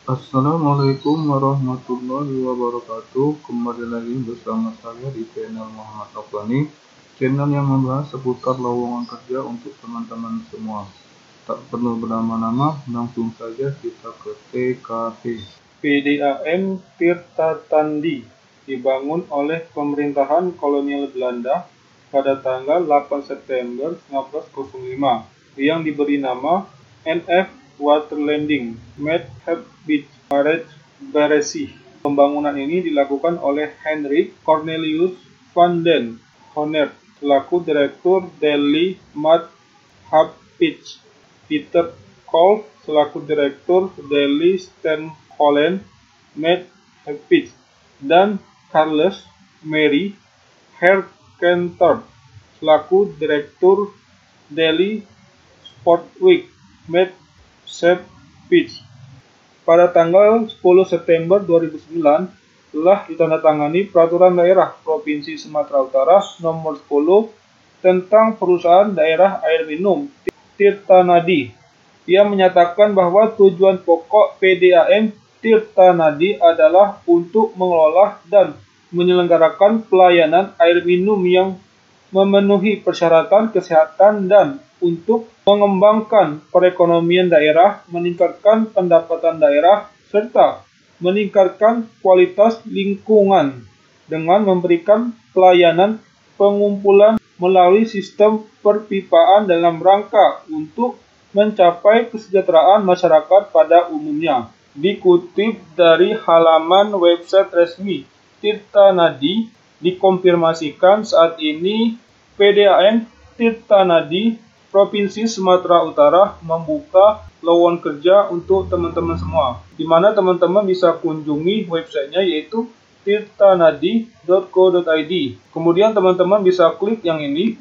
Assalamualaikum warahmatullahi wabarakatuh. Kembali lagi bersama saya di channel Muhammad Afghani, channel yang membahas seputar lowongan kerja untuk teman-teman semua. Tak perlu berlama-lama, langsung saja kita ke TKP. PDAM Tirta Tandi dibangun oleh pemerintahan kolonial Belanda pada tanggal 8 September 1905 yang diberi nama NF Waterlanding Beach Barrage Beresi. Pembangunan ini dilakukan oleh Hendrik Cornelius van den Honert selaku Direktur Delhi Beach, Peter Kolb selaku Direktur Delhi Steenkolen Beach, dan Charles Mary Herkentorp selaku Direktur Delhi Sportwick Beach. Pada tanggal 10 September 2009 telah ditandatangani Peraturan Daerah Provinsi Sumatera Utara Nomor 10 tentang Perusahaan Daerah Air Minum Tirta Nadi. Ia menyatakan bahwa tujuan pokok PDAM Tirta Nadi adalah untuk mengelola dan menyelenggarakan pelayanan air minum yang memenuhi persyaratan kesehatan dan untuk mengembangkan perekonomian daerah, meningkatkan pendapatan daerah, serta meningkatkan kualitas lingkungan dengan memberikan pelayanan pengumpulan melalui sistem perpipaan dalam rangka untuk mencapai kesejahteraan masyarakat pada umumnya. Dikutip dari halaman website resmi Tirta Nadi, dikonfirmasikan saat ini PDAM Tirta Nadi Provinsi Sumatera Utara membuka lowongan kerja untuk teman-teman semua, di mana teman-teman bisa kunjungi websitenya yaitu tirtanadi.co.id. Kemudian teman-teman bisa klik yang ini,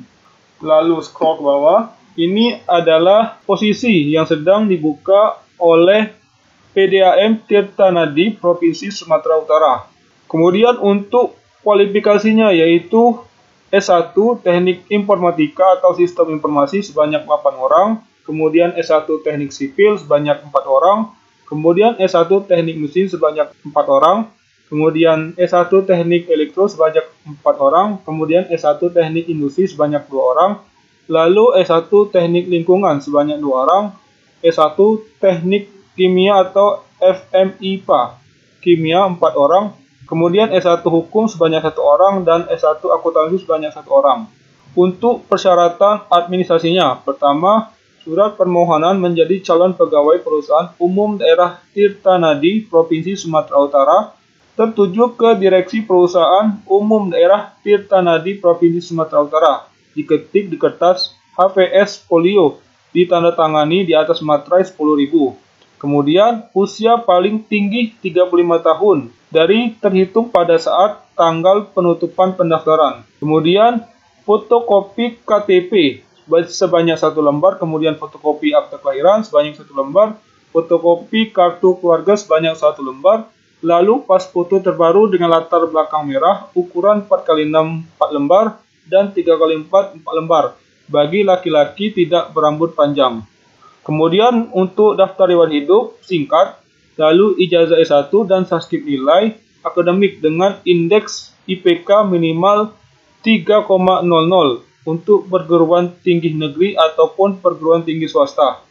lalu scroll ke bawah. Ini adalah posisi yang sedang dibuka oleh PDAM Tirta Nadi Provinsi Sumatera Utara. Kemudian untuk kualifikasinya yaitu S1 Teknik Informatika atau Sistem Informasi sebanyak 8 orang, kemudian S1 Teknik Sipil sebanyak 4 orang, kemudian S1 Teknik Mesin sebanyak 4 orang, kemudian S1 Teknik Elektro sebanyak 4 orang, kemudian S1 Teknik Industri sebanyak 2 orang, lalu S1 Teknik Lingkungan sebanyak 2 orang, S1 Teknik Kimia atau FMIPA Kimia 4 orang, kemudian S1 Hukum sebanyak 1 orang, dan S1 Akuntansi sebanyak 1 orang. Untuk persyaratan administrasinya, pertama, surat permohonan menjadi calon pegawai perusahaan umum daerah Tirta Nadi Provinsi Sumatera Utara tertuju ke Direksi Perusahaan Umum Daerah Tirta Nadi Provinsi Sumatera Utara. Diketik di kertas HVS folio, ditandatangani di atas materai 10.000. Kemudian, usia paling tinggi 35 tahun dari terhitung pada saat tanggal penutupan pendaftaran. Kemudian, fotokopi KTP sebanyak 1 lembar, kemudian fotokopi akta kelahiran sebanyak 1 lembar, fotokopi kartu keluarga sebanyak 1 lembar, lalu pas foto terbaru dengan latar belakang merah ukuran 4x6 4 lembar dan 3x4 4 lembar bagi laki-laki tidak berambut panjang. Kemudian untuk daftar riwayat hidup singkat, lalu ijazah S1 dan transkrip nilai akademik dengan indeks IPK minimal 3,00 untuk perguruan tinggi negeri ataupun perguruan tinggi swasta.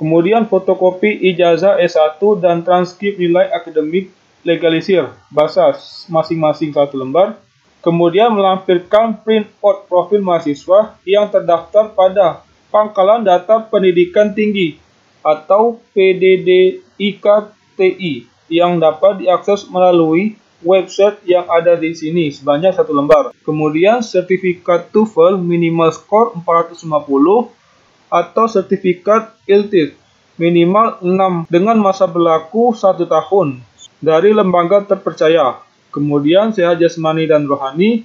Kemudian fotokopi ijazah S1 dan transkrip nilai akademik legalisir bahasa masing-masing 1 lembar. Kemudian melampirkan print out profil mahasiswa yang terdaftar pada Pangkalan Data Pendidikan Tinggi atau PDDIKTI yang dapat diakses melalui website yang ada di sini sebanyak 1 lembar. Kemudian sertifikat TOEFL minimal skor 450 atau sertifikat IELTS minimal 6 dengan masa berlaku 1 tahun dari lembaga terpercaya. Kemudian sehat jasmani dan rohani,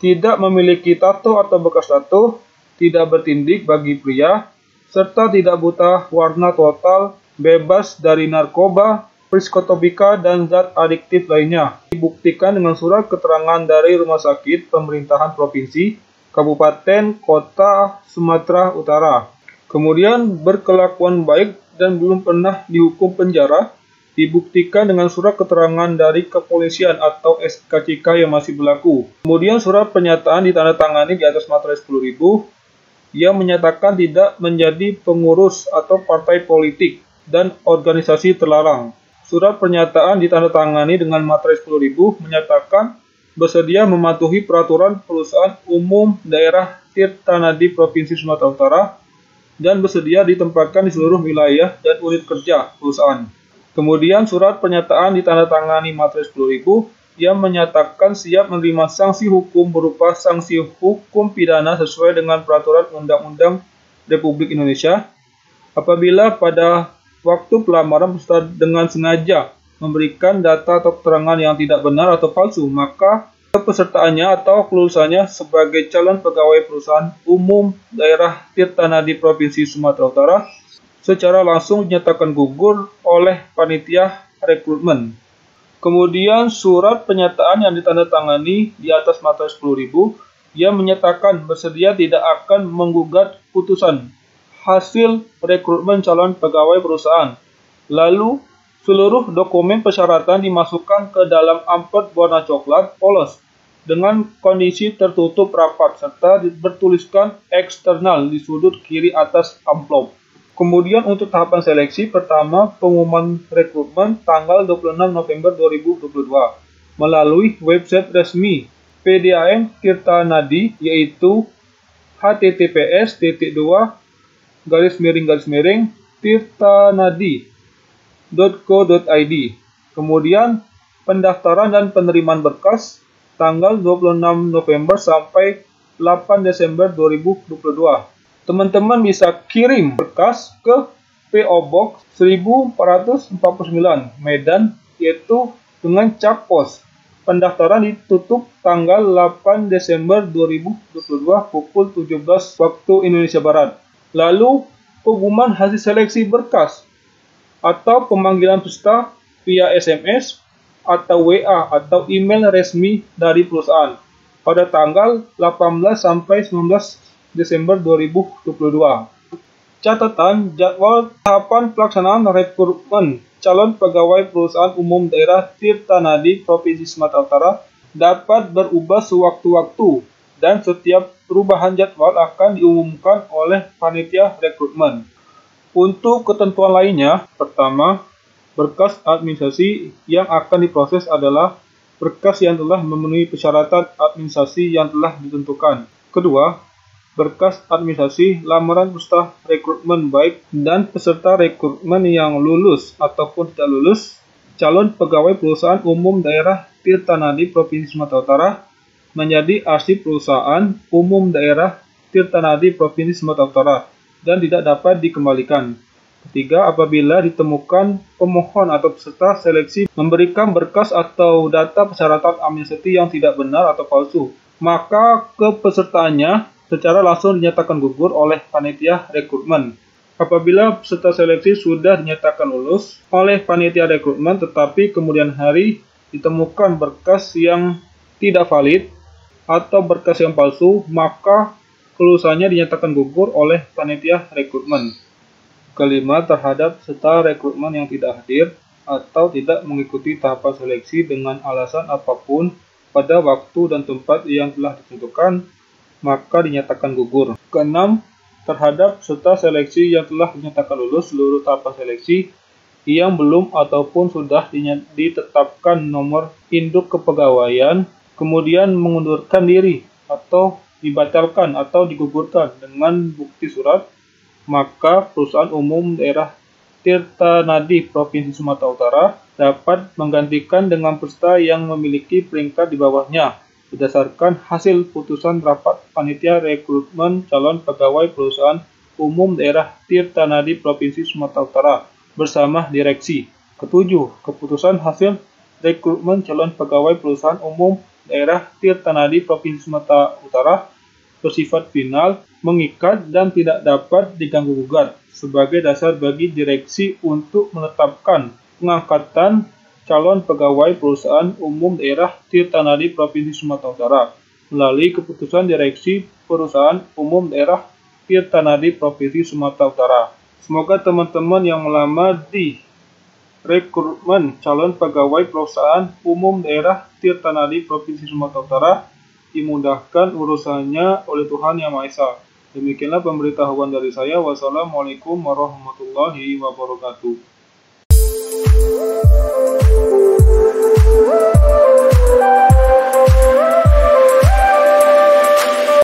tidak memiliki tato atau bekas tato, tidak bertindik bagi pria, serta tidak buta warna total, bebas dari narkoba, psikotropika, dan zat adiktif lainnya. Dibuktikan dengan surat keterangan dari Rumah Sakit Pemerintahan Provinsi, Kabupaten, Kota, Sumatera Utara. Kemudian berkelakuan baik dan belum pernah dihukum penjara dibuktikan dengan surat keterangan dari kepolisian atau SKCK yang masih berlaku. Kemudian surat pernyataan ditandatangani di atas materai 10.000 yang menyatakan tidak menjadi pengurus atau partai politik dan organisasi terlarang. Surat pernyataan ditandatangani dengan materai 10.000 menyatakan bersedia mematuhi peraturan perusahaan umum daerah Tirtanadi Provinsi Sumatera Utara dan bersedia ditempatkan di seluruh wilayah dan unit kerja perusahaan. Kemudian surat pernyataan ditandatangani materai 10.000 yang menyatakan siap menerima sanksi hukum berupa sanksi hukum pidana sesuai dengan peraturan Undang-Undang Republik Indonesia apabila pada waktu pelamaran peserta dengan sengaja memberikan data atau keterangan yang tidak benar atau palsu, maka kepesertaannya atau kelulusannya sebagai calon pegawai perusahaan umum daerah Tirtanadi Provinsi Sumatera Utara secara langsung dinyatakan gugur oleh panitia rekrutmen. Kemudian surat pernyataan yang ditandatangani di atas materai 10.000 yang menyatakan bersedia tidak akan menggugat putusan hasil rekrutmen calon pegawai perusahaan. Lalu, seluruh dokumen persyaratan dimasukkan ke dalam amplop warna coklat polos dengan kondisi tertutup rapat serta bertuliskan eksternal di sudut kiri atas amplop. Kemudian untuk tahapan seleksi pertama, pengumuman rekrutmen tanggal 26 November 2022 melalui website resmi PDAM Tirtanadi yaitu https://tirtanadi.co.id. Kemudian pendaftaran dan penerimaan berkas tanggal 26 November sampai 8 Desember 2022. Teman-teman bisa kirim berkas ke PO Box 1449 Medan yaitu dengan cap pos. Pendaftaran ditutup tanggal 8 Desember 2022 pukul 17 waktu Indonesia Barat. Lalu pengumuman hasil seleksi berkas atau pemanggilan peserta via SMS atau WA atau email resmi dari perusahaan pada tanggal 18 sampai 19 Desember 2022. Catatan jadwal tahapan pelaksanaan rekrutmen calon pegawai perusahaan umum daerah Tirtanadi Provinsi Sumatera Utara dapat berubah sewaktu-waktu dan setiap perubahan jadwal akan diumumkan oleh panitia rekrutmen. Untuk ketentuan lainnya, pertama, berkas administrasi yang akan diproses adalah berkas yang telah memenuhi persyaratan administrasi yang telah ditentukan. Kedua, berkas administrasi lamaran peserta rekrutmen baik dan peserta rekrutmen yang lulus ataupun tidak lulus, calon pegawai perusahaan umum daerah Tirtanadi Provinsi Sumatera Utara menjadi arsip perusahaan umum daerah Tirtanadi Provinsi Sumatera Utara dan tidak dapat dikembalikan. Ketiga, apabila ditemukan pemohon atau peserta seleksi memberikan berkas atau data persyaratan administrasi yang tidak benar atau palsu, maka kepesertaannya secara langsung dinyatakan gugur oleh panitia rekrutmen. Apabila peserta seleksi sudah dinyatakan lulus oleh panitia rekrutmen tetapi kemudian hari ditemukan berkas yang tidak valid atau berkas yang palsu, maka kelulusannya dinyatakan gugur oleh panitia rekrutmen. Kelima, terhadap peserta rekrutmen yang tidak hadir atau tidak mengikuti tahapan seleksi dengan alasan apapun pada waktu dan tempat yang telah ditentukan, maka dinyatakan gugur. Keenam, terhadap peserta seleksi yang telah dinyatakan lulus seluruh tahapan seleksi yang belum ataupun sudah ditetapkan nomor induk kepegawaian, kemudian mengundurkan diri atau dibatalkan atau digugurkan dengan bukti surat, maka perusahaan umum daerah Tirtanadi Provinsi Sumatera Utara dapat menggantikan dengan peserta yang memiliki peringkat di bawahnya berdasarkan hasil putusan rapat panitia rekrutmen calon pegawai perusahaan umum daerah Tirtanadi Provinsi Sumatera Utara bersama direksi. Ketujuh, keputusan hasil rekrutmen calon pegawai perusahaan umum daerah Tirtanadi Provinsi Sumatera Utara bersifat final, mengikat dan tidak dapat diganggu-gugat sebagai dasar bagi direksi untuk menetapkan pengangkatan calon pegawai perusahaan umum daerah Tirtanadi Provinsi Sumatera Utara melalui keputusan direksi perusahaan umum daerah Tirtanadi Provinsi Sumatera Utara. Semoga teman-teman yang melamar di rekrutmen calon pegawai perusahaan umum daerah Tirtanadi Provinsi Sumatera Utara dimudahkan urusannya oleh Tuhan Yang Maha Esa. Demikianlah pemberitahuan dari saya. Wassalamualaikum warahmatullahi wabarakatuh.